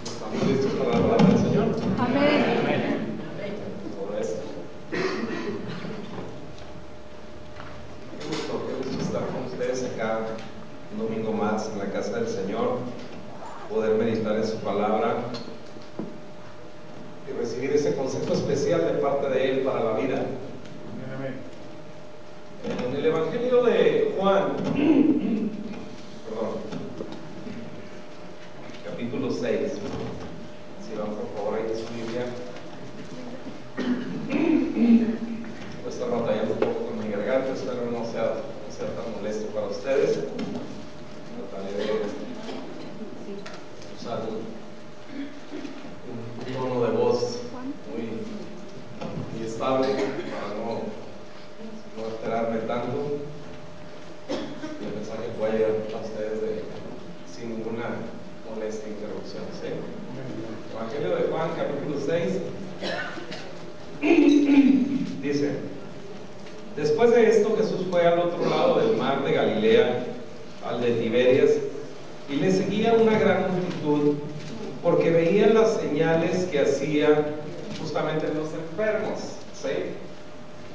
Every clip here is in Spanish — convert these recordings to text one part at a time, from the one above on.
¿Estamos listos para la palabra del Señor? Amén. Sobre eso. Qué gusto estar con ustedes acá un domingo más en la casa del Señor, poder meditar en su palabra y recibir ese consejo especial de parte de Él para la vida. En el Evangelio de Juan, capítulo 6, si van por favor ahí en su Biblia. Voy a estar batallando un poco con mi garganta, espero no sea tan molesto para ustedes. Trataré de usar un tono de voz muy estable para no alterarme tanto y el mensaje pueda llegar a ustedes sin ninguna molestia interrupción. ¿Sí? Evangelio de Juan, capítulo 6, dice: después de esto Jesús fue al otro lado del mar de Galilea, al de Tiberias, y le seguía una gran multitud porque veían las señales que hacía justamente en los enfermos. ¿Sí?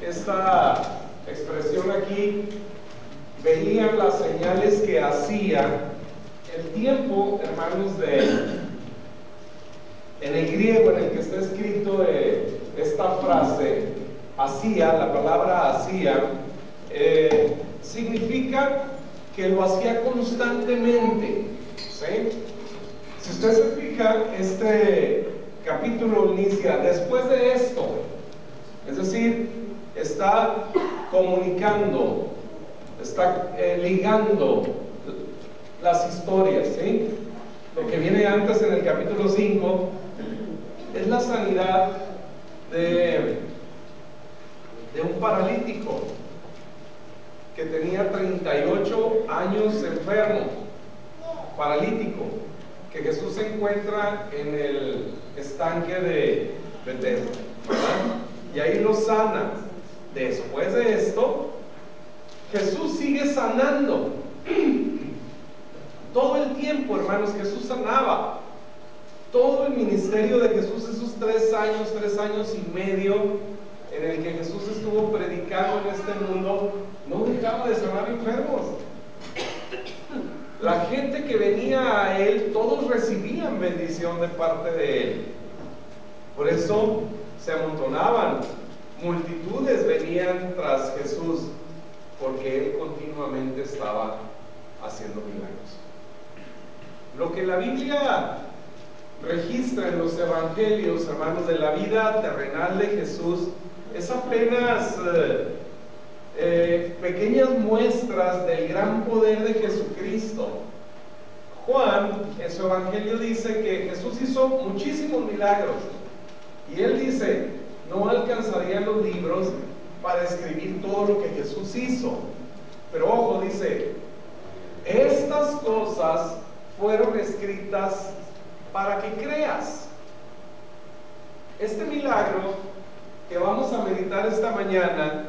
Esta expresión aquí, veían las señales que hacía. El tiempo, hermanos, en el griego en el que está escrito esta frase, hacía, la palabra hacía, significa que lo hacía constantemente. ¿Sí? Si usted se fija, este capítulo inicia después de esto, es decir, está comunicando, está ligando las historias. ¿Sí? Lo que viene antes en el capítulo 5 es la sanidad de un paralítico que tenía 38 años enfermo, paralítico, que Jesús se encuentra en el estanque de Bethesda, ¿verdad? Y ahí lo sana. Después de esto, Jesús sigue sanando. Todo el tiempo, hermanos, Jesús sanaba. Todo el ministerio de Jesús, esos 3 años y medio en el que Jesús estuvo predicando en este mundo, no dejaba de sanar enfermos. La gente que venía a Él, todos recibían bendición de parte de Él. Por eso se amontonaban, multitudes venían tras Jesús, porque Él continuamente estaba haciendo milagros. Lo que la Biblia registra en los evangelios, hermanos, de la vida terrenal de Jesús, es apenas pequeñas muestras del gran poder de Jesucristo. Juan en su evangelio dice que Jesús hizo muchísimos milagros, y él dice: no alcanzarían los libros para escribir todo lo que Jesús hizo. Pero ojo, dice: estas cosas fueron escritas para que creas. Este milagro que vamos a meditar esta mañana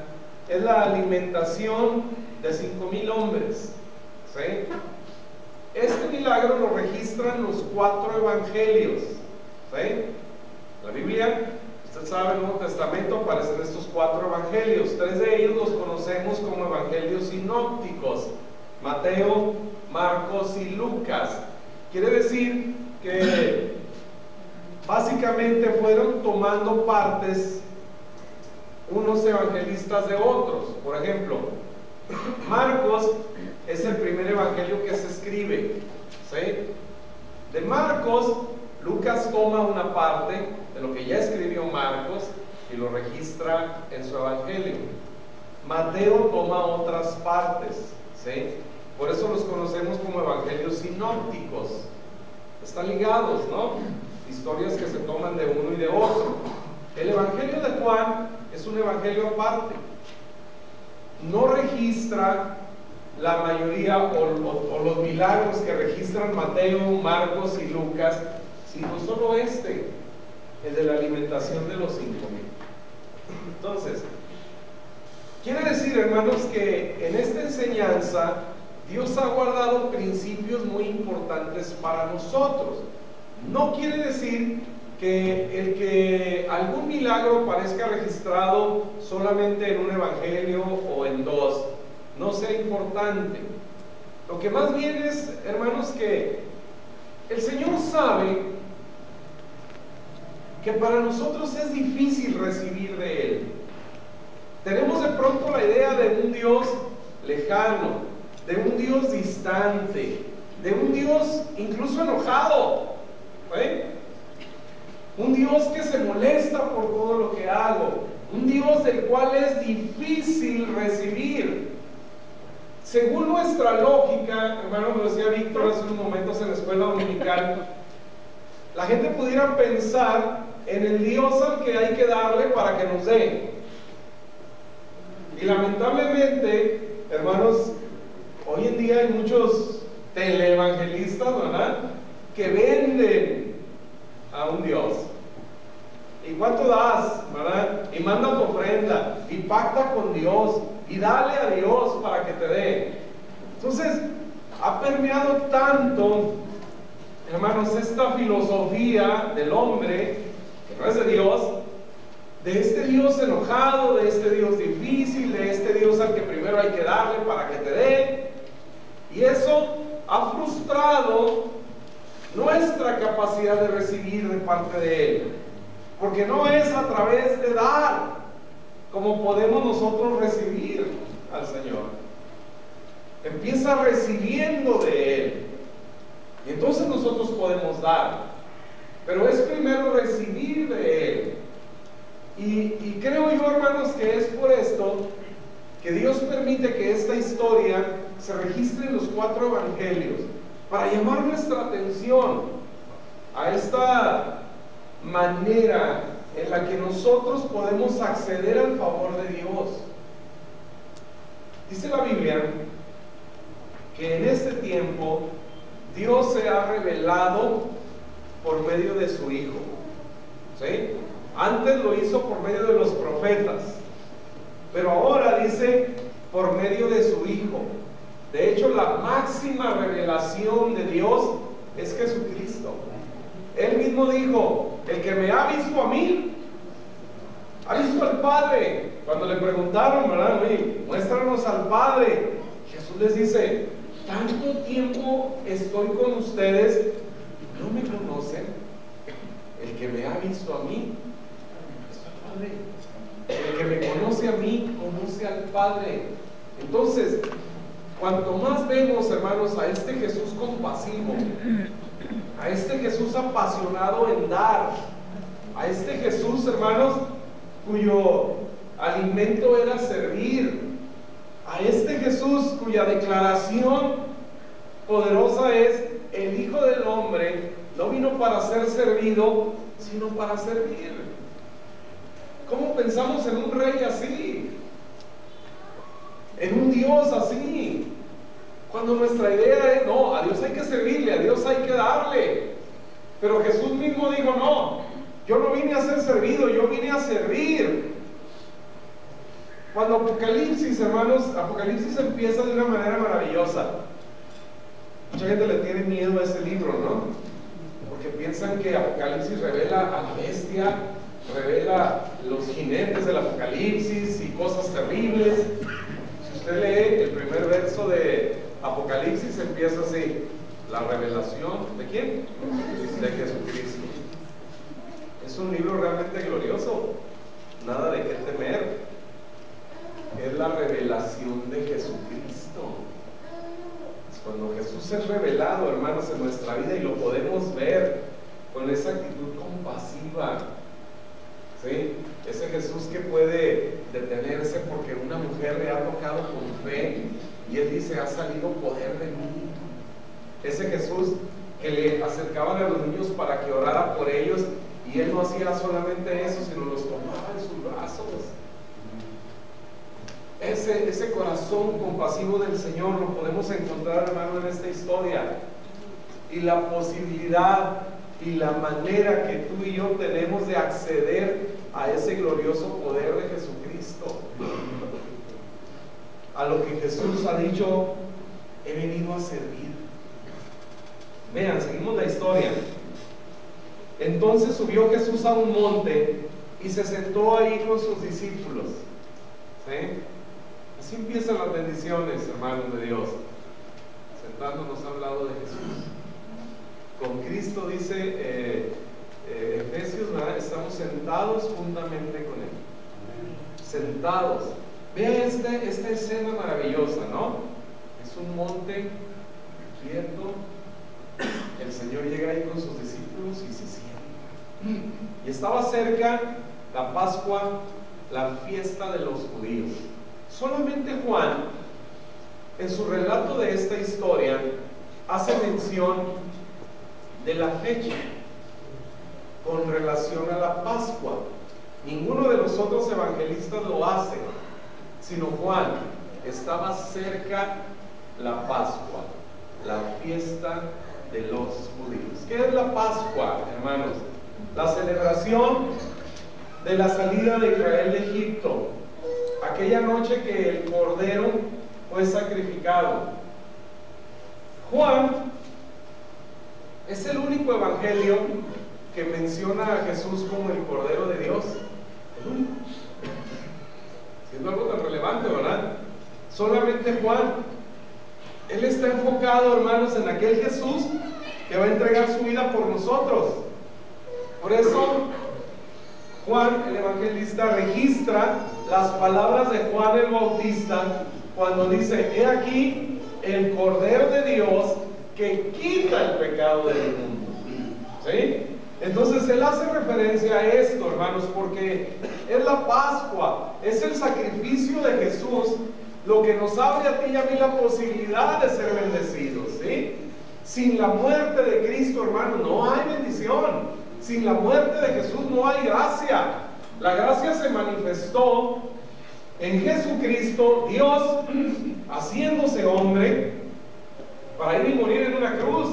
es la alimentación de 5,000 hombres. ¿Sí? Este milagro lo registran los 4 evangelios. ¿Sí? La Biblia, usted sabe, en el Nuevo Testamento aparecen estos 4 evangelios. 3 de ellos los conocemos como evangelios sinópticos: Mateo, Marcos y Lucas. Quiere decir que básicamente fueron tomando partes unos evangelistas de otros. Por ejemplo, Marcos es el primer evangelio que se escribe. ¿Sí? De Marcos, Lucas toma una parte de lo que ya escribió Marcos y lo registra en su evangelio. Mateo toma otras partes. ¿Sí? Por eso los conocemos como evangelios sinópticos. Están ligados, ¿no? Historias que se toman de uno y de otro. El evangelio de Juan es un evangelio aparte. No registra la mayoría o los milagros que registran Mateo, Marcos y Lucas, sino solo el de la alimentación de los 5,000. Entonces, quiere decir, hermanos, que en esta enseñanza Dios ha guardado principios muy importantes para nosotros. No quiere decir que el que algún milagro parezca registrado solamente en un evangelio o en dos no sea importante. Lo que más bien es, hermanos, que el Señor sabe que para nosotros es difícil recibir de Él. Tenemos de pronto la idea de un Dios lejano, de un Dios distante, de un Dios incluso enojado, un Dios que se molesta por todo lo que hago, un Dios del cual es difícil recibir. Según nuestra lógica, hermano, lo decía Víctor hace unos momentos en la escuela dominical, la gente pudiera pensar en el Dios al que hay que darle para que nos dé. Y lamentablemente, hermanos, hoy en día hay muchos teleevangelistas, ¿verdad?, que venden a un Dios. ¿Y cuánto das?, ¿verdad? Y manda tu ofrenda, y pacta con Dios, y dale a Dios para que te dé. Entonces, ha permeado tanto, hermanos, esta filosofía del hombre, que no es de Dios, de este Dios enojado, de este Dios difícil, de este Dios al que primero hay que darle para que te dé. Y eso ha frustrado nuestra capacidad de recibir de parte de Él, porque no es a través de dar como podemos nosotros recibir al Señor. Empieza recibiendo de Él, y entonces nosotros podemos dar, pero es primero recibir de Él. Y creo yo, hermanos, que es por esto que Dios permite que esta historia se registre en los 4 evangelios, para llamar nuestra atención a esta manera en la que nosotros podemos acceder al favor de Dios. Dice la Biblia que en este tiempo Dios se ha revelado por medio de su Hijo, ¿sí? Antes lo hizo por medio de los profetas, pero ahora dice por medio de su Hijo. De hecho, la máxima revelación de Dios es Jesucristo. Él mismo dijo: el que me ha visto a mí, ha visto al Padre. Cuando le preguntaron, ¿verdad?, oye, muéstranos al Padre, Jesús les dice: tanto tiempo estoy con ustedes, ¿no me conocen? El que me ha visto a mí, Padre. El que me conoce a mí, conoce al Padre. Entonces, cuanto más vemos, hermanos, a este Jesús compasivo, a este Jesús apasionado en dar, a este Jesús, hermanos, cuyo alimento era servir, a este Jesús cuya declaración poderosa es: el Hijo del Hombre no vino para ser servido, sino para servir. ¿Cómo pensamos en un rey así? En un Dios así, cuando nuestra idea es: no, a Dios hay que servirle, a Dios hay que darle. Pero Jesús mismo dijo: no, yo no vine a ser servido, yo vine a servir. Cuando Apocalipsis, hermanos, Apocalipsis empieza de una manera maravillosa. Mucha gente le tiene miedo a ese libro, ¿no? Porque piensan que Apocalipsis revela a la bestia, revela los jinetes del Apocalipsis y cosas terribles. Si usted lee el primer verso de Apocalipsis, empieza así: la revelación ¿de quién? De Jesucristo. Es un libro realmente glorioso, nada de qué temer. Es la revelación de Jesucristo. Es cuando Jesús es revelado, hermanos, en nuestra vida, y lo podemos ver con esa actitud compasiva, ¿sí? Ese Jesús que puede detenerse porque una mujer le ha tocado con fe y Él dice: ha salido poder de mí. Ese Jesús que le acercaban a los niños para que orara por ellos, y Él no hacía solamente eso, sino los tomaba en sus brazos. Ese corazón compasivo del Señor lo podemos encontrar, hermano, en esta historia. Y la posibilidad y la manera que tú y yo tenemos de acceder a ese glorioso poder de Jesucristo, a lo que Jesús ha dicho he venido a servir. Vean, seguimos la historia. Entonces subió Jesús a un monte y se sentó ahí con sus discípulos. ¿Sí? Así empiezan las bendiciones, hermanos de Dios. Sentándonos a un lado de Jesús. Con Cristo, dice Efesios, ¿verdad? Estamos sentados juntamente con Él. Sentados. Vean esta escena maravillosa, ¿no? Es un monte quieto. El Señor llega ahí con sus discípulos y se sienta. Y estaba cerca la Pascua, la fiesta de los judíos. Solamente Juan, en su relato de esta historia, hace mención de la fecha con relación a la Pascua. Ninguno de los otros evangelistas lo hace, sino Juan. Estaba cerca la Pascua, la fiesta de los judíos. ¿Qué es la Pascua, hermanos? La celebración de la salida de Israel de Egipto, aquella noche que el cordero fue sacrificado. Juan es el único evangelio que menciona a Jesús como el Cordero de Dios. El único. Siendo algo tan relevante, ¿verdad? Solamente Juan. Él está enfocado, hermanos, en aquel Jesús que va a entregar su vida por nosotros. Por eso Juan, el evangelista, registra las palabras de Juan el Bautista cuando dice: he aquí el Cordero de Dios que quita el pecado del mundo. ¿Sí? Entonces él hace referencia a esto, hermanos, porque es la Pascua, es el sacrificio de Jesús lo que nos abre a ti y a mí la posibilidad de ser bendecidos. ¿Sí? Sin la muerte de Cristo, hermano, no hay bendición. Sin la muerte de Jesús no hay gracia. La gracia se manifestó en Jesucristo, Dios haciéndose hombre para ir y morir en una cruz.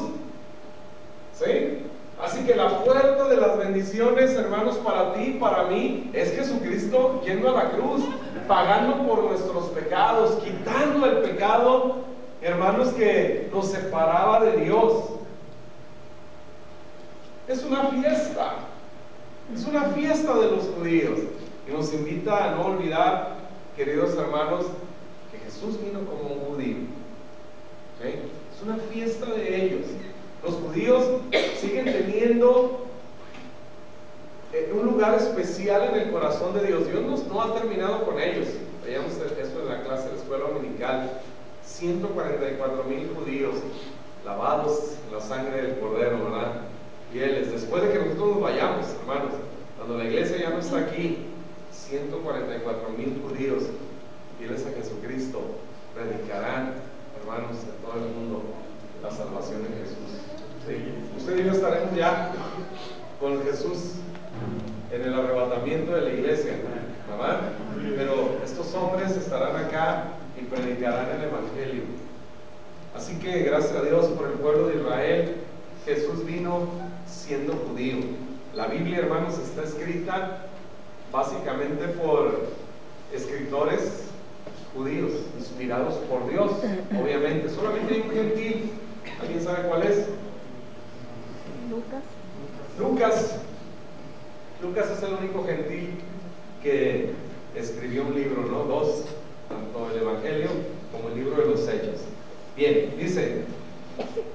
¿Sí? Así que la puerta de las bendiciones, hermanos, para ti y para mí es Jesucristo yendo a la cruz, pagando por nuestros pecados, quitando el pecado, hermanos, que nos separaba de Dios. Es una fiesta de los judíos, y nos invita a no olvidar, queridos hermanos, que Jesús vino como un judío. ¿Okay? Es una fiesta de ellos. Los judíos siguen teniendo un lugar especial en el corazón de Dios. Dios no ha terminado con ellos. Veíamos esto en la clase de la escuela dominical. 144,000 judíos lavados en la sangre del Cordero, ¿verdad? Fieles. Después de que nosotros nos vayamos, hermanos, cuando la iglesia ya no está aquí, 144,000 judíos fieles a Jesucristo predicarán, hermanos, en todo el mundo la salvación en Jesús. ¿Sí? Usted y yo estaremos ya con Jesús en el arrebatamiento de la iglesia, ¿verdad? Pero estos hombres estarán acá y predicarán el evangelio. Así que gracias a Dios por el pueblo de Israel. Jesús vino siendo judío. La Biblia, hermanos, está escrita básicamente por escritores judíos, inspirados por Dios, obviamente. Solamente hay un gentil. ¿Alguien sabe cuál es? Lucas es el único gentil que escribió un libro, ¿no? Dos, tanto el Evangelio como el libro de los Hechos. Bien, dice: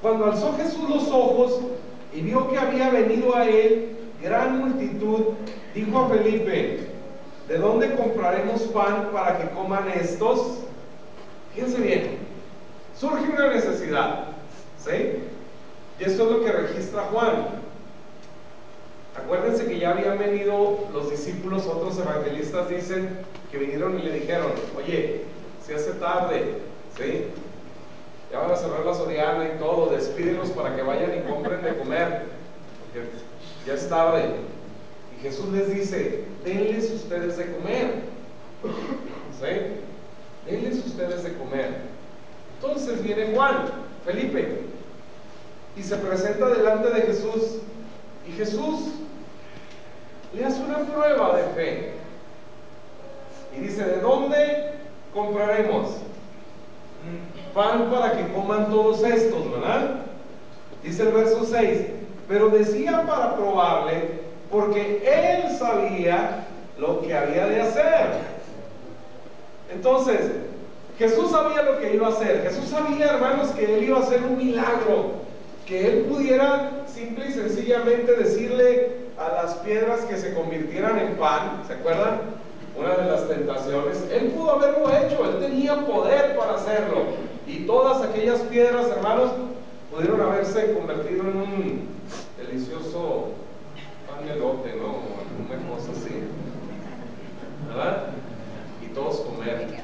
cuando alzó Jesús los ojos y vio que había venido a él gran multitud, dijo a Felipe: ¿de dónde compraremos pan para que coman estos? Fíjense bien, surge una necesidad, ¿sí? Y esto es lo que registra Juan. Acuérdense que ya habían venido los discípulos, otros evangelistas dicen que vinieron y le dijeron: oye, se hace tarde, ¿sí? Ya van a cerrar la Soriana y todo, despídelos para que vayan y compren de comer, porque ya es tarde. Y Jesús les dice: denles ustedes de comer, ¿sí? Denles ustedes de comer. Entonces viene Juan, Felipe, y se presenta delante de Jesús, y Jesús le hace una prueba de fe y dice: ¿de dónde compraremos? pan para que coman todos estos, ¿verdad? Dice el verso 6, pero decía para probarle, porque él sabía lo que había de hacer. Entonces, Jesús sabía lo que iba a hacer. Jesús sabía, hermanos, que él iba a hacer un milagro, que él pudiera simple y sencillamente decirle a las piedras que se convirtieran en pan. ¿Se acuerdan? Una de las tentaciones. Él pudo haberlo hecho, él tenía poder para hacerlo. Y todas aquellas piedras, hermanos, pudieron haberse convertido en un delicioso pan de elote, ¿no? Una cosa así, ¿verdad? Y todos comer.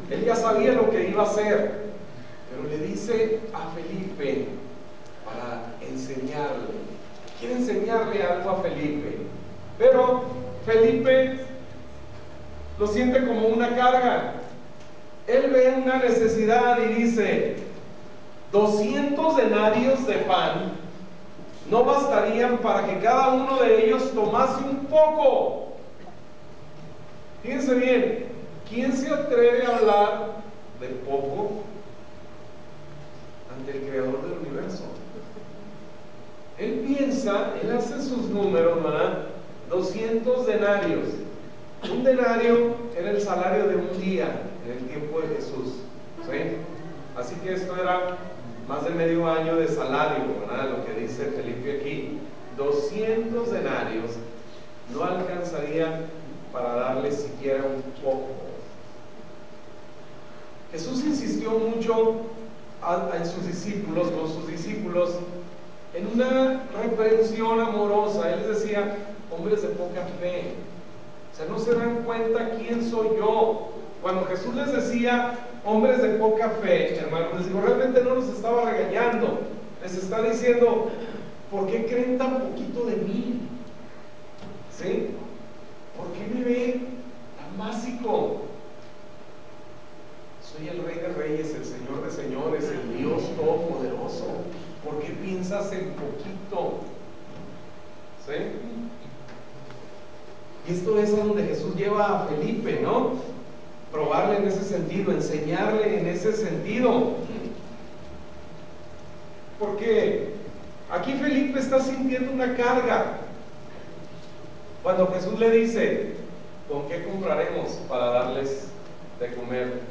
Él ya sabía lo que iba a hacer, pero le dice a Felipe para enseñarle. Quiere enseñarle algo a Felipe, pero Felipe lo siente como una carga. Él ve una necesidad y dice: 200 denarios de pan no bastarían para que cada uno de ellos tomase un poco. Fíjense bien, ¿quién se atreve a hablar de poco ante el creador del universo? Él piensa, él hace sus números, ¿verdad? 200 denarios. Un denario era el salario de un día en el tiempo de Jesús, ¿sí? Así que esto era más de medio año de salario, ¿verdad? Lo que dice Felipe aquí. 200 denarios no alcanzarían para darle siquiera un poco. Jesús insistió mucho en sus discípulos, con sus discípulos, en una reprensión amorosa. Él les decía: hombres de poca fe. O sea, no se dan cuenta quién soy yo. Cuando Jesús les decía hombres de poca fe, hermanos, les digo, realmente no los estaba regañando. Les está diciendo: ¿por qué creen tan poquito de mí? ¿Sí? ¿Por qué me ven tan básico? Soy el Rey de Reyes, el Señor de Señores, el Dios Todopoderoso. ¿Por qué piensas en poquito? ¿Sí? Y esto es a donde Jesús lleva a Felipe, ¿no? Probarle en ese sentido, enseñarle en ese sentido. Porque aquí Felipe está sintiendo una carga. Cuando Jesús le dice: ¿con qué compraremos para darles de comer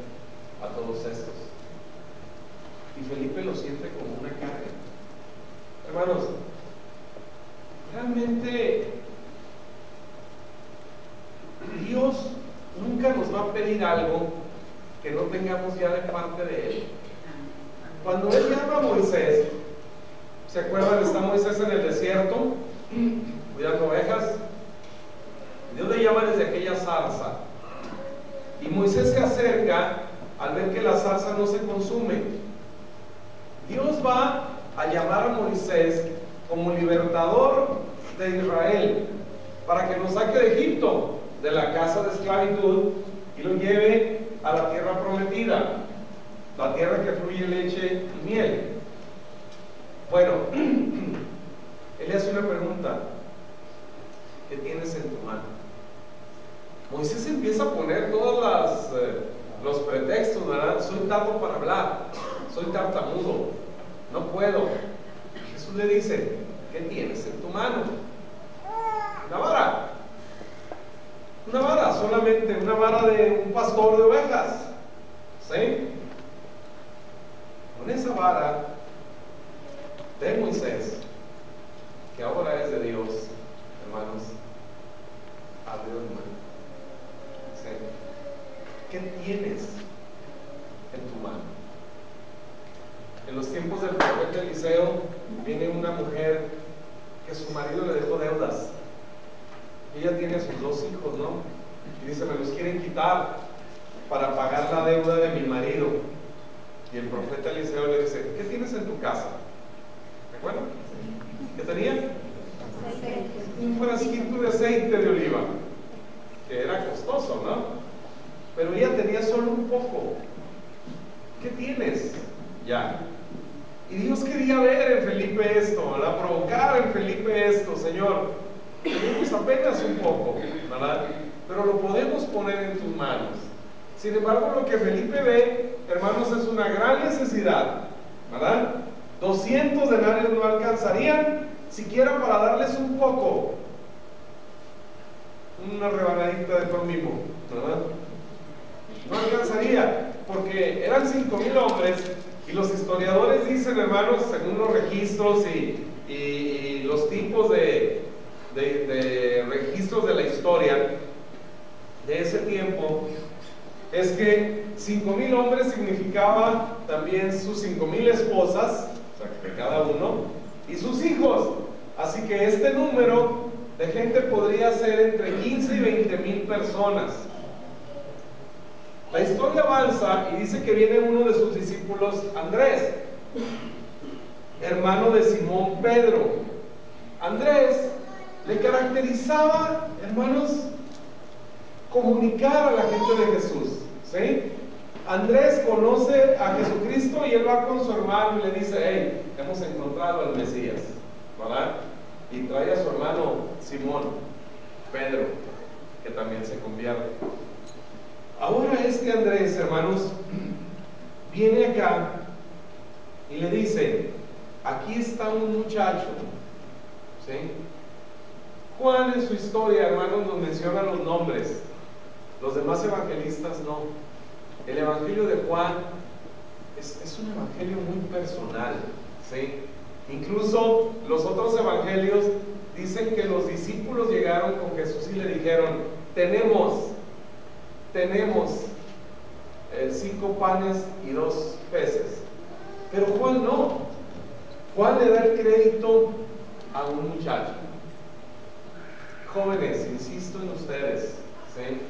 a todos estos? Y Felipe lo siente como una carga. Hermanos, realmente Dios nunca nos va a pedir algo que no tengamos ya de parte de Él. Cuando Él llama a Moisés, ¿se acuerdan? Está Moisés en el desierto cuidando ovejas. Dios le llama desde aquella zarza, y Moisés se acerca al ver que la zarza no se consume. Dios va a llamar a Moisés como libertador de Israel para que lo saque de Egipto, de la casa de esclavitud, y lo lleve a la tierra prometida, la tierra que fluye leche y miel. Bueno, él le hace una pregunta: ¿qué tienes en tu mano? Moisés empieza a poner todos los pretextos, ¿verdad? Soy tardo para hablar, soy tartamudo, no puedo. Jesús le dice: ¿qué tienes en tu mano? Una vara. Una vara, solamente una vara de un pastor de ovejas, ¿sí? Con esa vara de Moisés, que ahora es de Dios, hermanos, abrió el mar. ¿Sí? ¿Qué tienes en tu mano? En los tiempos del profeta Eliseo, viene una mujer que su marido le dejó deudas. Ella tiene a sus 2 hijos, ¿no? Y dice: me los quieren quitar para pagar la deuda de mi marido. Y el profeta Eliseo le dice: ¿qué tienes en tu casa? ¿De acuerdo? ¿Qué tenía? Un frasquito de aceite de oliva, que era costoso, ¿no? Pero ella tenía solo un poco. ¿Qué tienes? Ya. Y Dios quería ver en Felipe esto, ¿verdad? Provocar en Felipe esto: Señor, tenemos apenas un poco, ¿verdad? Pero lo podemos poner en tus manos. Sin embargo, lo que Felipe ve, hermanos, es una gran necesidad, ¿verdad? 200 denarios no alcanzarían siquiera para darles un poco, una rebanadita de pan mismo, ¿verdad? No alcanzaría, porque eran 5,000 hombres, y los historiadores dicen, hermanos, según los registros y los tipos de registros de la historia de ese tiempo, es que 5,000 hombres significaba también sus 5,000 esposas, o sea, que cada uno, y sus hijos. Así que este número de gente podría ser entre 15 y 20,000 personas. La historia avanza y dice que viene uno de sus discípulos, Andrés, hermano de Simón Pedro. Andrés le caracterizaba, hermanos, comunicar a la gente de Jesús, ¿sí? Andrés conoce a Jesucristo y él va con su hermano y le dice, hey, hemos encontrado al Mesías, ¿verdad? Y trae a su hermano Simón, Pedro, que también se convierte. Ahora este Andrés, hermanos, viene acá y le dice, aquí está un muchacho, ¿sí? Juan en su historia, hermanos, nos menciona los nombres. Los demás evangelistas no. El evangelio de Juan es un evangelio muy personal, ¿sí? Incluso los otros evangelios dicen que los discípulos llegaron con Jesús y le dijeron, tenemos 5 panes y 2 peces. Pero Juan no. Juan le da el crédito a un muchacho. Jóvenes, insisto en ustedes, ¿sí?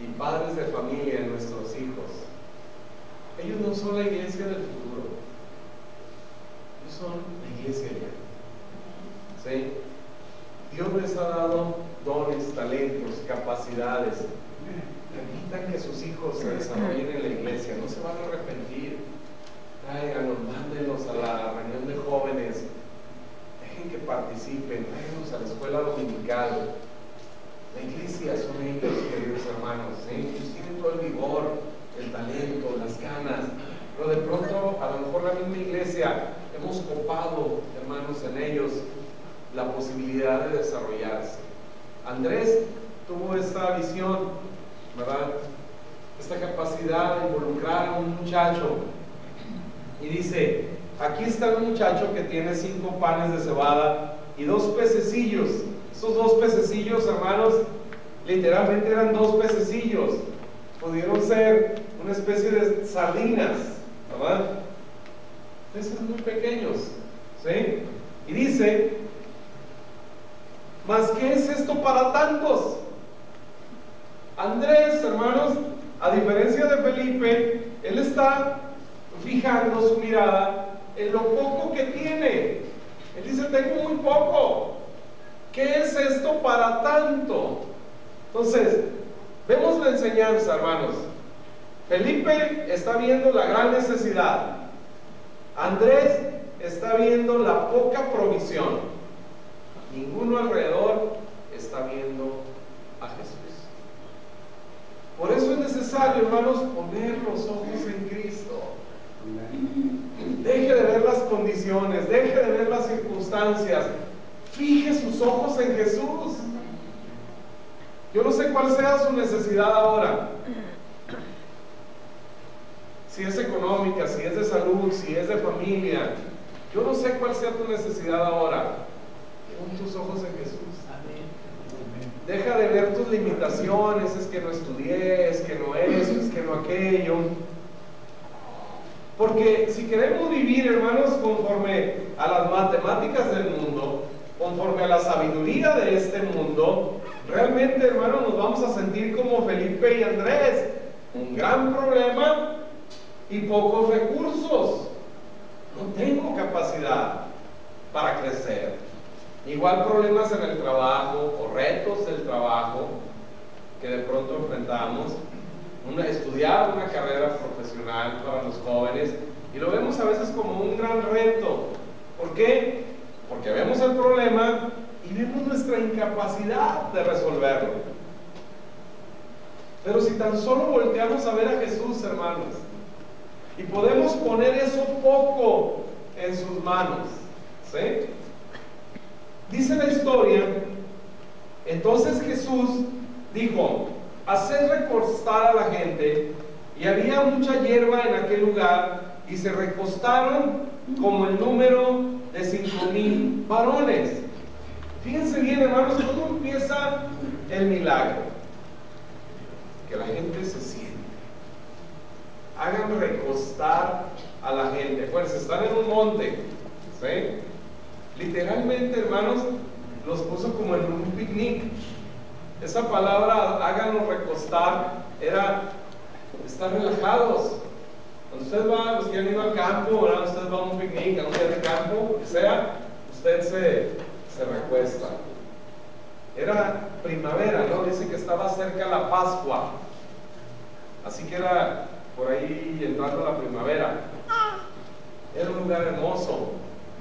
Y padres de familia, en nuestros hijos, ellos no son la iglesia del futuro, ellos son la iglesia ya, ¿sí? Dios les ha dado dones, talentos, capacidades. Permitan que sus hijos se desarrollen en la iglesia, no se van a arrepentir. Tráiganlos, mándenlos a la reunión de jóvenes, dejen que participen, tráiganlos a la escuela dominical. La iglesia son ellos, queridos hermanos, ¿sí? Ellos tienen todo el vigor, el talento, las ganas, pero de pronto, a lo mejor la misma iglesia, hemos copado, hermanos, en ellos la posibilidad de desarrollarse. Andrés tuvo esta visión, ¿verdad? Esta capacidad de involucrar a un muchacho, y dice, aquí está un muchacho que tiene 5 panes de cebada y 2 pececillos. Esos 2 pececillos, hermanos, literalmente eran 2 pececillos. Pudieron ser una especie de sardinas, ¿verdad? Peces muy pequeños, ¿sí? Y dice, ¿mas qué es esto para tantos? Andrés, hermanos, a diferencia de Felipe, él está fijando su mirada en lo poco que tiene. Él dice, tengo muy poco. ¿Qué es esto para tanto? Entonces, vemos la enseñanza, hermanos. Felipe está viendo la gran necesidad. Andrés está viendo la poca provisión. Ninguno alrededor está viendo a Jesús. Por eso es necesario, hermanos, poner los ojos en Cristo. Deje de ver las condiciones, deje de ver las circunstancias, fije sus ojos en Jesús. Yo no sé cuál sea su necesidad ahora, si es económica, si es de salud, si es de familia. Yo no sé cuál sea tu necesidad ahora. Pon tus ojos en Jesús. Deja de ver tus limitaciones, es que no estudié, es que no eso, es que no aquello. Porque si queremos vivir, hermanos, conforme a las matemáticas del mundo, conforme a la sabiduría de este mundo, realmente, hermanos, nos vamos a sentir como Felipe y Andrés, un gran problema y pocos recursos. No tengo capacidad para crecer. Igual problemas en el trabajo o retos del trabajo que de pronto enfrentamos. Estudiar una carrera profesional para los jóvenes, y lo vemos a veces como un gran reto. ¿Por qué? Porque vemos el problema y vemos nuestra incapacidad de resolverlo. Pero si tan solo volteamos a ver a Jesús, hermanos, y podemos poner eso poco en sus manos, ¿sí? Dice la historia, entonces Jesús dijo: haced recostar a la gente. Y había mucha hierba en aquel lugar, y se recostaron como el número de 5,000 varones. Fíjense bien, hermanos, cómo empieza el milagro. Que la gente se siente. Hagan recostar a la gente. Pues están en un monte, ¿sí? Literalmente, hermanos, los puso como en un picnic. Esa palabra, háganlos recostar, era estar relajados. Cuando usted va, los que han ido al campo, ¿verdad? Usted va a un picnic, a un día de campo, que sea, usted se recuesta. Era primavera, ¿no? Dice que estaba cerca la Pascua, así que era por ahí entrando la primavera. Era un lugar hermoso,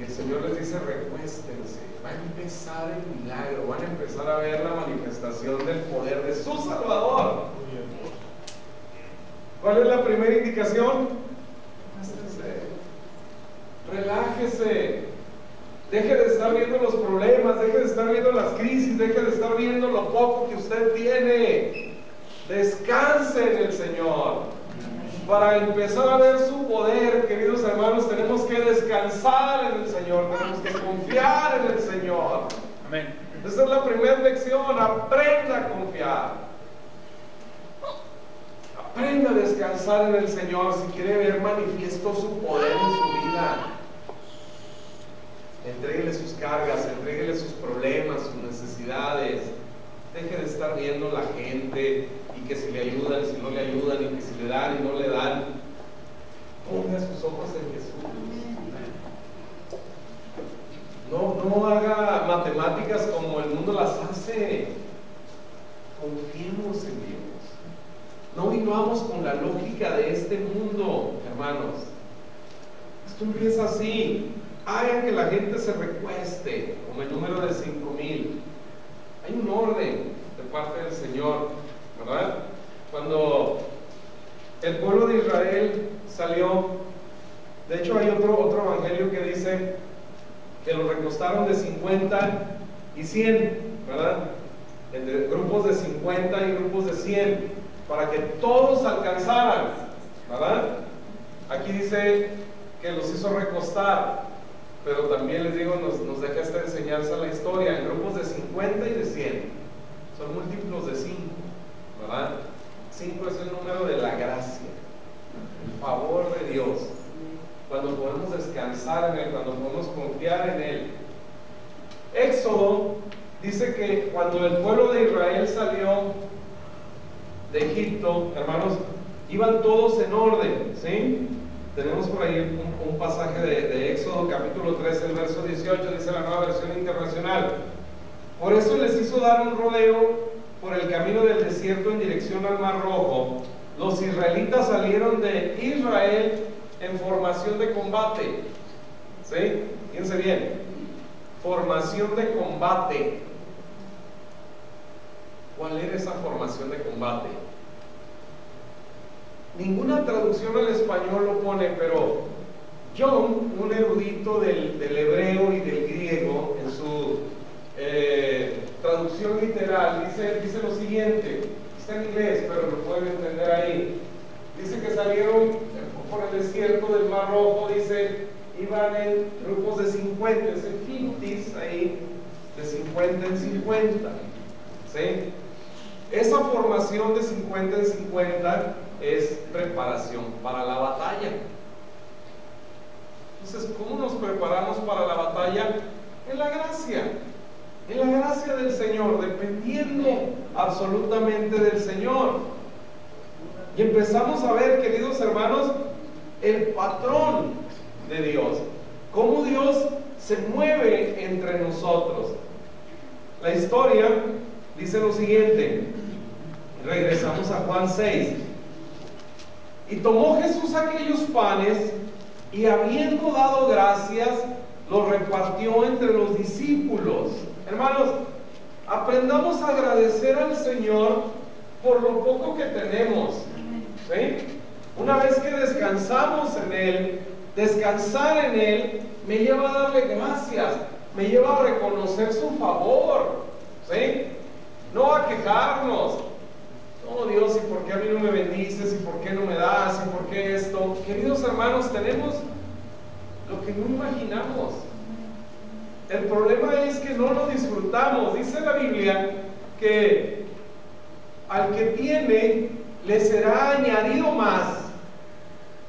y el Señor les dice: recuéstense, va a empezar el milagro, van a empezar a ver la manifestación del poder de su Salvador. ¿Cuál es la primera indicación? Relájese, deje de estar viendo los problemas, deje de estar viendo las crisis, deje de estar viendo lo poco que usted tiene. Descanse en el Señor. Para empezar a ver su poder, queridos hermanos, tenemos que descansar en el Señor, tenemos que confiar en el Señor. Amén. Esa es la primera lección: aprenda a confiar. Aprenda a descansar en el Señor si quiere ver manifiesto su poder en su vida. Entréguele sus cargas, entréguele sus problemas, sus necesidades. Deje de estar viendo la gente y que si le ayudan, si no le ayudan, y que si le dan y no le dan. Ponga sus ojos en Jesús. No haga matemáticas como el mundo las hace. Confiemos en Dios. No vivamos con la lógica de este mundo, hermanos. Esto empieza así: hagan que la gente se recueste, como el número de 5,000. Hay un orden de parte del Señor, ¿verdad? Cuando el pueblo de Israel salió, de hecho hay otro evangelio que dice que lo recostaron de 50 y 100, ¿verdad? Entre grupos de 50 y grupos de 100, para que todos alcanzaran, ¿verdad? Aquí dice que los hizo recostar, pero también les digo, nos deja esta enseñanza la historia, en grupos de 50 y de 100, son múltiplos de 5, ¿verdad? 5 es el número de la gracia, el favor de Dios, cuando podemos descansar en Él, cuando podemos confiar en Él. Éxodo dice que cuando el pueblo de Israel salió de Egipto, hermanos, iban todos en orden, ¿sí? Tenemos por ahí un pasaje de Éxodo capítulo 3, el verso 18, dice la Nueva Versión Internacional: por eso les hizo dar un rodeo por el camino del desierto en dirección al Mar Rojo. Los israelitas salieron de Israel en formación de combate, ¿sí? Fíjense bien, formación de combate. ¿Cuál era esa formación de combate? Ninguna traducción al español lo pone, pero John, un erudito del hebreo y del griego, en su traducción literal, dice lo siguiente. Está en inglés, pero lo pueden entender ahí. Dice que salieron por el desierto del Mar Rojo, dice, iban en grupos de 50, es el 50 ahí, de 50 en 50, ¿sí? Esa formación de 50 en 50 es preparación para la batalla. Entonces, ¿cómo nos preparamos para la batalla? En la gracia del Señor, dependiendo absolutamente del Señor. Y empezamos a ver, queridos hermanos, el patrón de Dios, cómo Dios se mueve entre nosotros. La historia dice lo siguiente, regresamos a Juan 6. Y tomó Jesús aquellos panes y habiendo dado gracias, los repartió entre los discípulos. Hermanos, aprendamos a agradecer al Señor por lo poco que tenemos. ¿Sí? Una vez que descansamos en Él, descansar en Él me lleva a darle gracias, me lleva a reconocer su favor, ¿sí? No a quejarnos. No, Dios, ¿y por qué a mí no me bendices? ¿Y por qué no me das? ¿Y por qué esto? Queridos hermanos, tenemos lo que no imaginamos. El problema es que no lo disfrutamos. Dice la Biblia que al que tiene le será añadido más,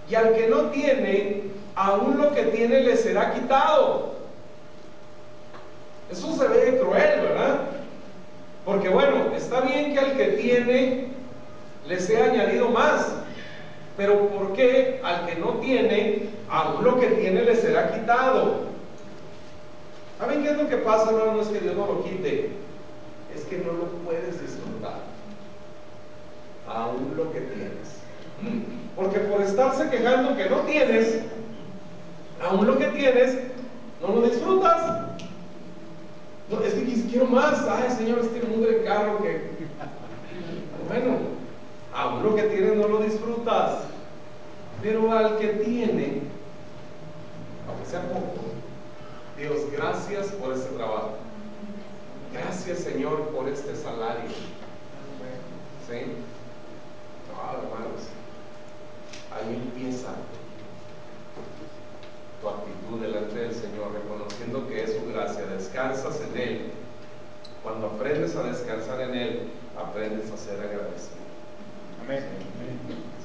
y al que no tiene, aún lo que tiene le será quitado. Eso se ve cruel, ¿verdad? Porque bueno, está bien que al que tiene le sea añadido más, pero ¿por qué al que no tiene, aún lo que tiene le será quitado? ¿Saben qué es lo que pasa, hermano? No es que Dios no lo quite, es que no lo puedes disfrutar, aún lo que tienes. Porque por estarse quejando que no tienes, aún lo que tienes, no lo disfrutas. No, es que quiero más. Ay, Señor, este mugre carro que... Bueno, aún lo que tienes no lo disfrutas. Pero al que tiene, aunque sea poco, Dios, gracias por este trabajo. Gracias, Señor, por este salario. ¿Sí? No, hermanos, ahí empieza tu actitud delante del Señor, reconociendo que es su gracia. Descansas en Él. Cuando aprendes a descansar en Él, aprendes a ser agradecido. Amén.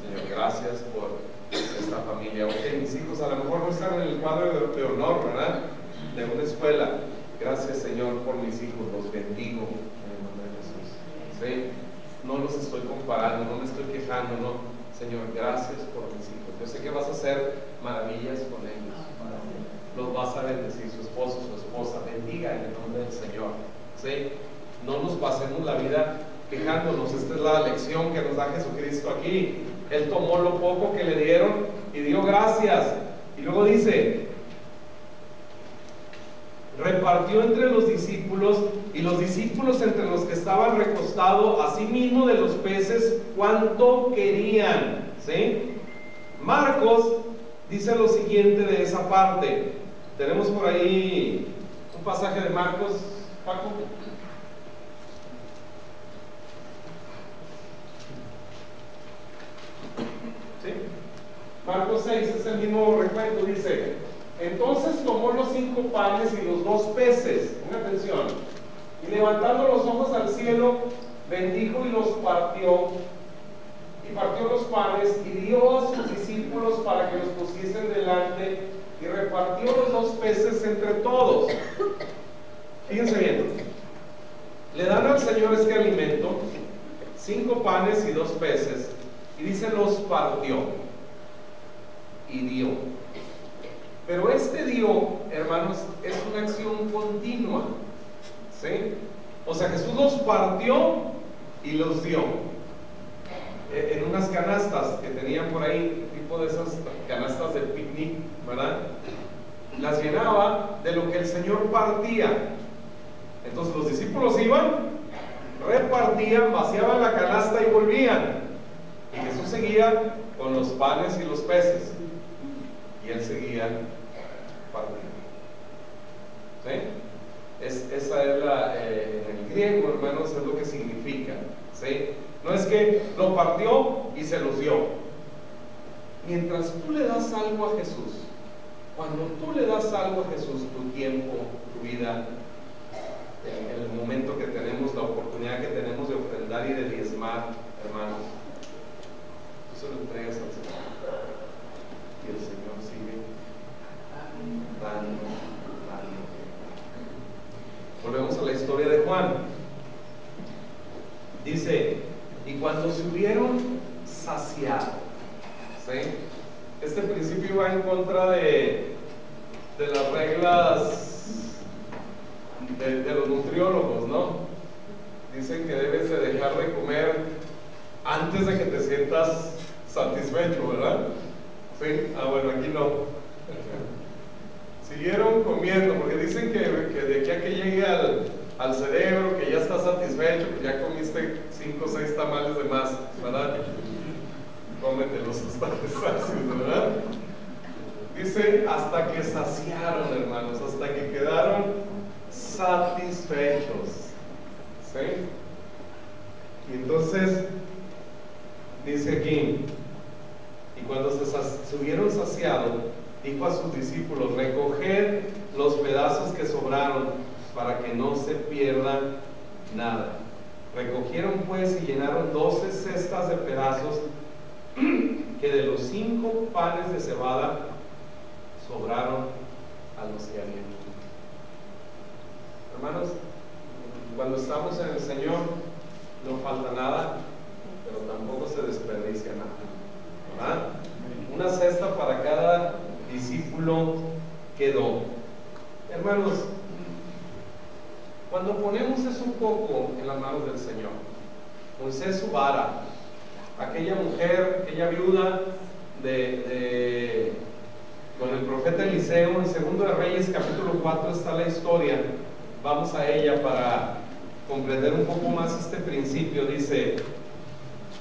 Señor, gracias por esta familia. Ok, mis hijos a lo mejor no están en el cuadro de honor, ¿verdad?, de una escuela. Gracias, Señor, por mis hijos. Los bendigo en el nombre de Jesús. ¿Sí? No los estoy comparando, no me estoy quejando, no. Señor, gracias por mis hijos. Yo sé que vas a hacer maravillas con ellos. Los vas a bendecir, su esposo, su esposa. Bendiga en el nombre del Señor. ¿Sí? No nos pasemos la vida quejándonos. Esta es la lección que nos da Jesucristo aquí. Él tomó lo poco que le dieron y dio gracias. Y luego dice, repartió entre los discípulos, y los discípulos entre los que estaban recostados, asimismo de los peces, cuanto querían. ¿Sí? Marcos dice lo siguiente de esa parte. Tenemos por ahí un pasaje de Marcos, Paco. ¿Sí? Marcos 6 es el mismo recuento. Dice, entonces tomó los 5 panes y los 2 peces, pongan atención, y levantando los ojos al cielo, bendijo y los partió, y partió los panes y dio a sus discípulos para que los pusiesen delante, y repartió los 2 peces entre todos. Fíjense bien, le dan al Señor este alimento, 5 panes y 2 peces, y dice los partió y dio. Pero este dio, hermanos, es una acción continua. ¿Sí? O sea, Jesús los partió y los dio en unas canastas que tenían por ahí, tipo de esas canastas de picnic, ¿verdad? Las llenaba de lo que el Señor partía. Entonces los discípulos iban, repartían, vaciaban la canasta y volvían. Y Jesús seguía con los panes y los peces. Y él seguía partiendo. ¿Sí? Esa es en el griego, hermanos, es lo que significa. ¿Sí? No es que lo partió y se los dio. Mientras tú le das algo a Jesús, cuando tú le das algo a Jesús, tu tiempo, tu vida, en el momento que tenemos, la oportunidad que tenemos de ofrendar y de diezmar, hermanos, tú se lo entregas al Señor. Y el Señor sigue dando. Volvemos a la historia de Juan. Dice, y cuando se hubieron saciado, ¿sí? Este principio va en contra de las reglas de los nutriólogos, ¿no? Dicen que debes de dejar de comer antes de que te sientas satisfecho, ¿verdad? Sí, bueno, aquí no. Siguieron comiendo, porque dicen que de aquí a que llegue al cerebro, que ya está satisfecho, pues ya comiste 5 o 6 tamales de más, ¿verdad? Cómetelos hasta que sacies, ¿verdad? Dice, hasta que saciaron, hermanos, hasta que quedaron satisfechos. ¿Sí? Y entonces, dice aquí, y cuando se hubieron saciado, dijo a sus discípulos, recoged los pedazos que sobraron, para que no se pierda nada. Recogieron pues y llenaron 12 cestas de pedazos, que de los 5 panes de cebada sobraron a los que habían. Hermanos, cuando estamos en el Señor, no falta nada, pero tampoco se desperdicia nada, ¿verdad? Una cesta para cada discípulo quedó. Hermanos, cuando ponemos eso un poco en las manos del Señor, Moisés su vara, aquella mujer, aquella viuda con el profeta Eliseo, en 2 de Reyes capítulo 4 está la historia. Vamos a ella para comprender un poco más este principio. Dice,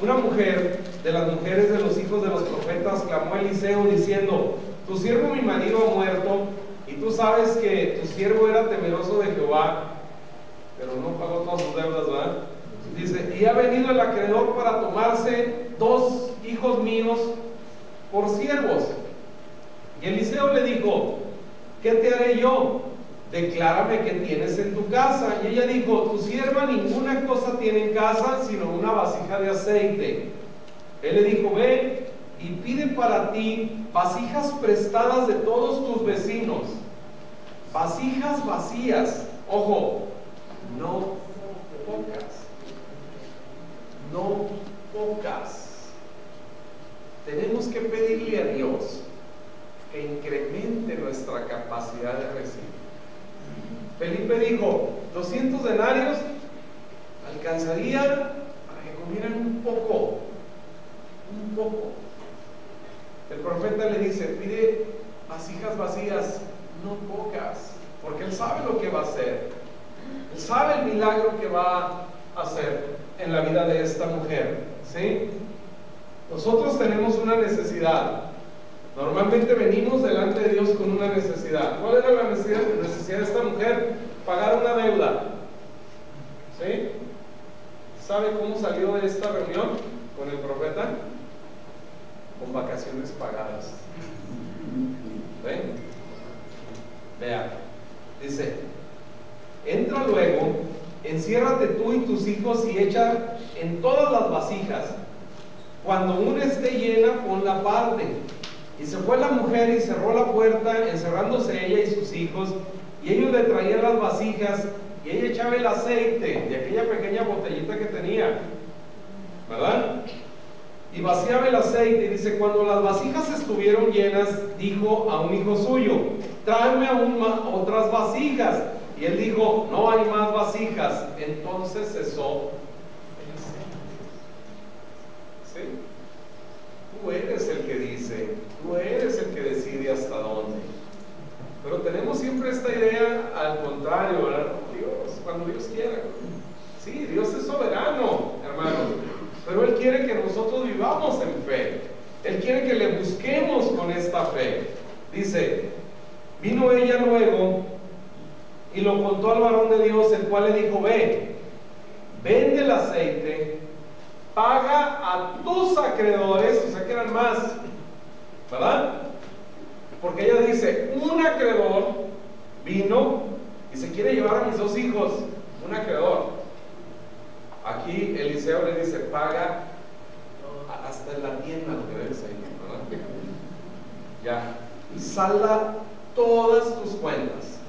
una mujer de las mujeres de los hijos de los profetas clamó a Eliseo diciendo, tu siervo mi marido ha muerto, y tú sabes que tu siervo era temeroso de Jehová, pero no pagó todas sus deudas, ¿verdad? Dice, y ha venido el acreedor para tomarse 2 hijos míos por siervos. Y Eliseo le dijo, ¿qué te haré yo? Declárame qué tienes en tu casa. Y ella dijo, tu sierva ninguna cosa tiene en casa, sino una vasija de aceite. Él le dijo, ve y pide para ti vasijas prestadas de todos tus vecinos, vasijas vacías, ojo, no pocas, no pocas. Tenemos que pedirle a Dios que incremente nuestra capacidad de recibir. Felipe dijo, 200 denarios alcanzaría para que comieran un poco. El profeta le dice, pide vasijas vacías, no pocas, porque él sabe lo que va a hacer. Él sabe el milagro que va a hacer en la vida de esta mujer, ¿sí? Nosotros tenemos una necesidad. Normalmente venimos delante de Dios con una necesidad. ¿Cuál era la necesidad de esta mujer? Pagar una deuda. ¿Sí? ¿Sabe cómo salió de esta reunión con el profeta? Con vacaciones pagadas. ¿Ven? Vea, dice, entra luego, enciérrate tú y tus hijos y echa en todas las vasijas. Cuando una esté llena, ponla aparte. Y se fue la mujer y cerró la puerta, encerrándose ella y sus hijos, y ellos le traían las vasijas, y ella echaba el aceite de aquella pequeña botellita que tenía, ¿verdad? Y vaciaba el aceite, y dice, cuando las vasijas estuvieron llenas, dijo a un hijo suyo, tráeme aún otras vasijas. Y él dijo, no hay más vasijas. Entonces cesó el aceite. ¿Sí? Tú eres el que dice, tú eres el que decide hasta dónde. Pero tenemos siempre esta idea al contrario, ¿verdad? Dios, cuando Dios quiera. Sí, Dios es soberano, hermanos, pero Él quiere que nosotros vivamos en fe. Él quiere que le busquemos con esta fe. Dice, vino ella luego y lo contó al varón de Dios, el cual le dijo, ve, vende el aceite, paga a tus acreedores, o sea que eran más, ¿verdad? Porque ella dice, un acreedor vino y se quiere llevar a mis 2 hijos, un acreedor. Aquí Eliseo le dice, paga hasta en la tienda lo que debes ahí, ¿verdad? Ya, salda todas tus cuentas,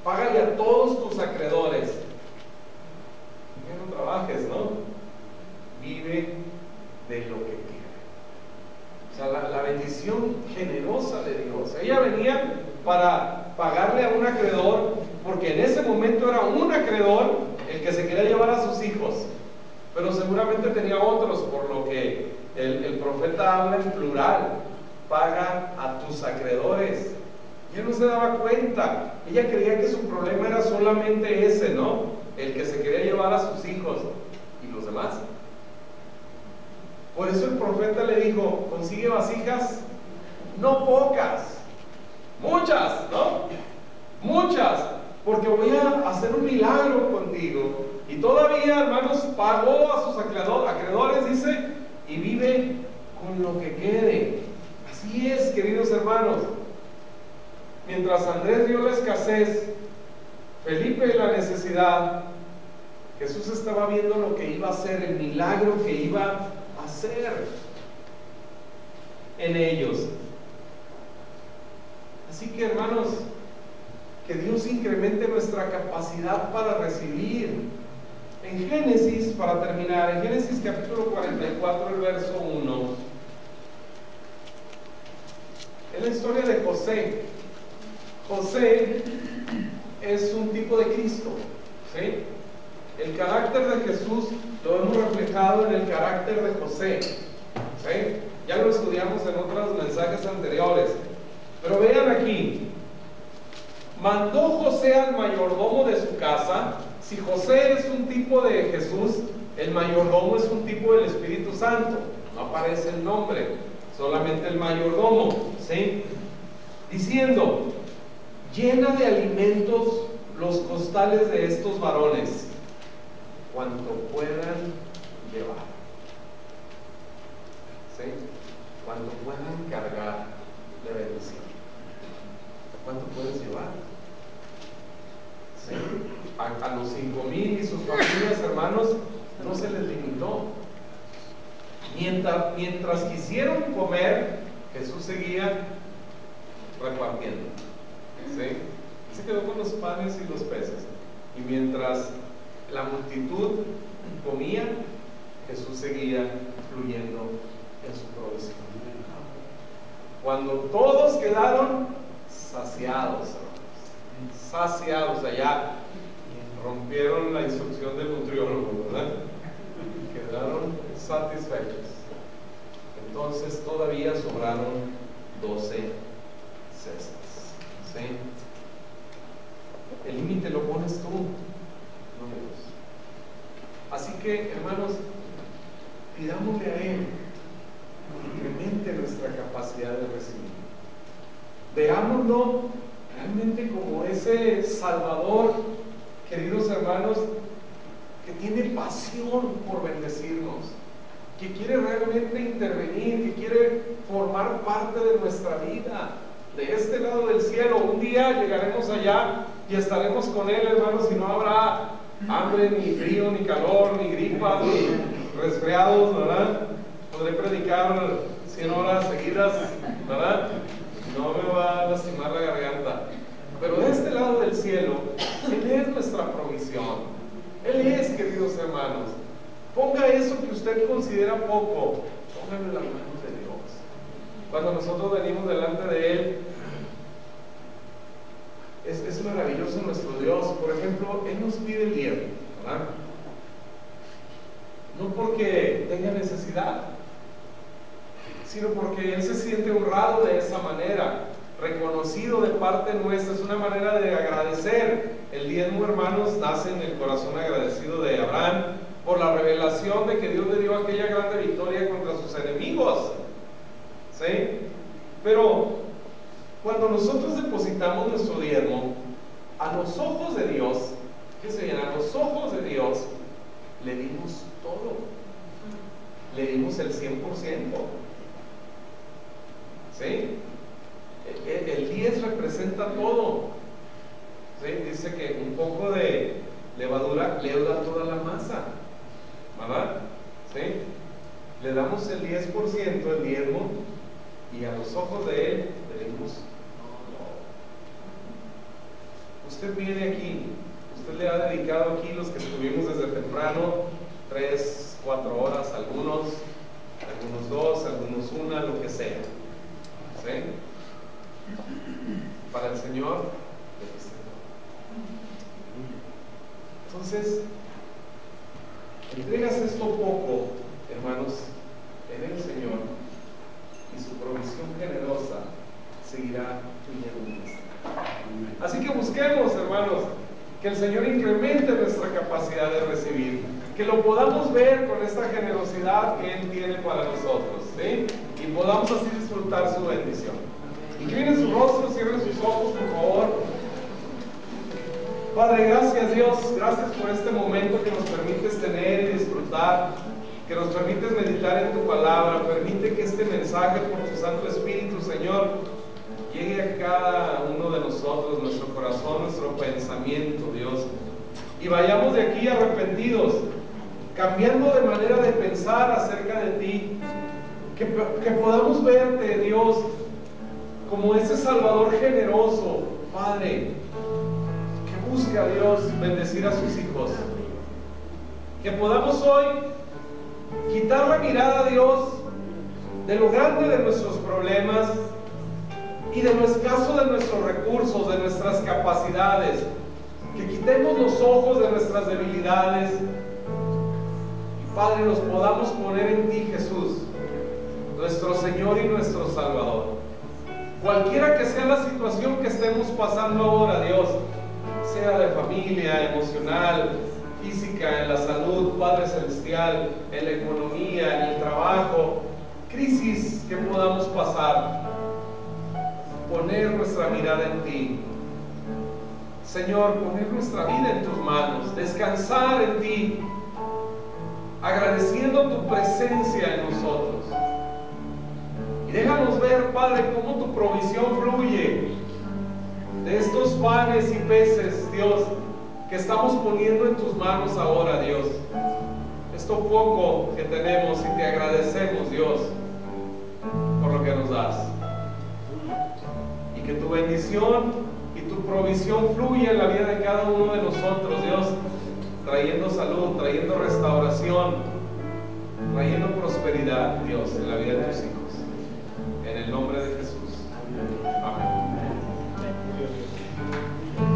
págale a todos tus acreedores. Ya no trabajes, ¿no? Vive de lo que quiere. O sea, la bendición generosa de Dios. Ella venía para pagarle a un acreedor, porque en ese momento era un acreedor el que se quería llevar a sus hijos, pero seguramente tenía otros, por lo que el profeta habla en plural, paga a tus acreedores. Ella no se daba cuenta, ella creía que su problema era solamente ese, ¿no? El que se quería llevar llevar a sus hijos. ¿Y los demás? Por eso el profeta le dijo, consigue vasijas, no pocas, muchas, ¿no? Muchas, porque voy a hacer un milagro contigo. Y todavía, hermanos, pagó a sus acreedores, dice, y vive con lo que quede. Así es, queridos hermanos. Mientras Andrés vio la escasez, Felipe la necesidad, Jesús estaba viendo lo que iba a hacer, el milagro que iba a hacer en ellos. Así que, hermanos, que Dios incremente nuestra capacidad para recibir. En Génesis, para terminar, en Génesis capítulo 44, el verso 1, es la historia de José. José es un tipo de Cristo, ¿sí? El carácter de Jesús lo hemos reflejado en el carácter de José, ¿sí? Ya lo estudiamos en otros mensajes anteriores, pero vean aquí, mandó José al mayordomo de su casa. Si José es un tipo de Jesús, el mayordomo es un tipo del Espíritu Santo. No aparece el nombre, solamente el mayordomo, ¿sí? Diciendo, llena de alimentos los costales de estos varones, cuanto puedan llevar, ¿sí? Cuanto puedan cargar de bendición. ¿Cuánto puedes llevar? ¿Sí? A los 5,000 y sus familias, hermanos, no se les limitó. Mientras quisieron comer, Jesús seguía repartiendo, ¿sí? Se quedó con los panes y los peces. Y mientras la multitud comía, Jesús seguía fluyendo en su provisión. Cuando todos quedaron saciados, saciados, allá rompieron la instrucción del nutriólogo, ¿verdad? Quedaron satisfechos. Entonces todavía sobraron 12 cestas, ¿sí? El límite lo pones tú, no Dios. Así que, hermanos, pidámosle a Él que incremente nuestra capacidad de recibir. Veámoslo realmente como ese Salvador, queridos hermanos, que tiene pasión por bendecirnos, que quiere realmente intervenir, que quiere formar parte de nuestra vida, de este lado del cielo. Un día llegaremos allá y estaremos con Él, hermanos, y no habrá hambre, ni frío, ni calor, ni gripas, ni resfriados, ¿verdad? Podré predicar 100 horas seguidas, ¿verdad? No me va a lastimar la garganta. Pero de este lado del cielo, Él es nuestra provisión. Él es, queridos hermanos. Ponga eso que usted considera poco, póngalo en las manos de Dios. Cuando nosotros venimos delante de Él, es maravilloso nuestro Dios. Por ejemplo, Él nos pide el diezmo, ¿verdad? No porque tenga necesidad, sino porque Él se siente honrado de esa manera, reconocido de parte nuestra. Es una manera de agradecer. El diezmo, hermanos, nace en el corazón agradecido de Abraham por la revelación de que Dios le dio aquella grande victoria contra sus enemigos, ¿sí? Pero cuando nosotros depositamos nuestro diezmo, a los ojos de Dios, ¿qué se llama? A los ojos de Dios, le dimos todo, le dimos el 100%, ¿sí? El 10 representa todo, ¿sí? Dice que un poco de levadura leuda toda la masa, ¿verdad? ¿Sí? Le damos el 10%, el diezmo, y a los ojos de Él le dimos todo. Usted viene aquí, usted le ha dedicado aquí, los que estuvimos desde temprano, 3, 4 horas, algunos 2, algunos 1, lo que sea, ¿sí? Para el Señor, entonces, entregas esto poco, hermanos, en el Señor, y su provisión generosa seguirá fluyendo en nuestra. Así que busquemos, hermanos, que el Señor incremente nuestra capacidad de recibir. que lo podamos ver con esta generosidad que Él tiene para nosotros, ¿sí? Y podamos así disfrutar su bendición. Inclinen su rostro, cierren sus ojos, por favor. Padre, gracias Dios, gracias por este momento que nos permites tener y disfrutar, que nos permites meditar en tu palabra. Permite que este mensaje por tu Santo Espíritu, Señor, llegue a cada uno de nosotros, nuestro corazón, nuestro pensamiento, Dios, y vayamos de aquí arrepentidos, cambiando de manera de pensar acerca de ti, que podamos verte, Dios, como ese Salvador generoso, Padre, que busca, Dios, bendecir a sus hijos. Que podamos hoy quitar la mirada, Dios, de lo grande de nuestros problemas y de lo escaso de nuestros recursos, de nuestras capacidades. Que quitemos los ojos de nuestras debilidades y, Padre, nos podamos poner en ti, Jesús, nuestro Señor y nuestro Salvador. Cualquiera que sea la situación que estemos pasando ahora, Dios, sea de familia, emocional, física, en la salud, Padre Celestial, en la economía, en el trabajo, crisis que podamos pasar, poner nuestra mirada en ti. Señor, poner nuestra vida en tus manos, descansar en ti, agradeciendo tu presencia en nosotros. Y déjanos ver, Padre, cómo tu provisión fluye de estos panes y peces, Dios, que estamos poniendo en tus manos ahora, Dios. Esto poco que tenemos, y te agradecemos, Dios, por lo que nos das. Y que tu bendición y tu provisión fluya en la vida de cada uno de nosotros, Dios, trayendo salud, trayendo restauración, trayendo prosperidad, Dios, en la vida de tus hijos. En el nombre de Jesús. Amén.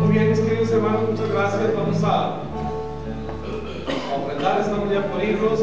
Muy bien, mis queridos hermanos, muchas gracias. Vamos a ofrendar, estamos ya por irnos.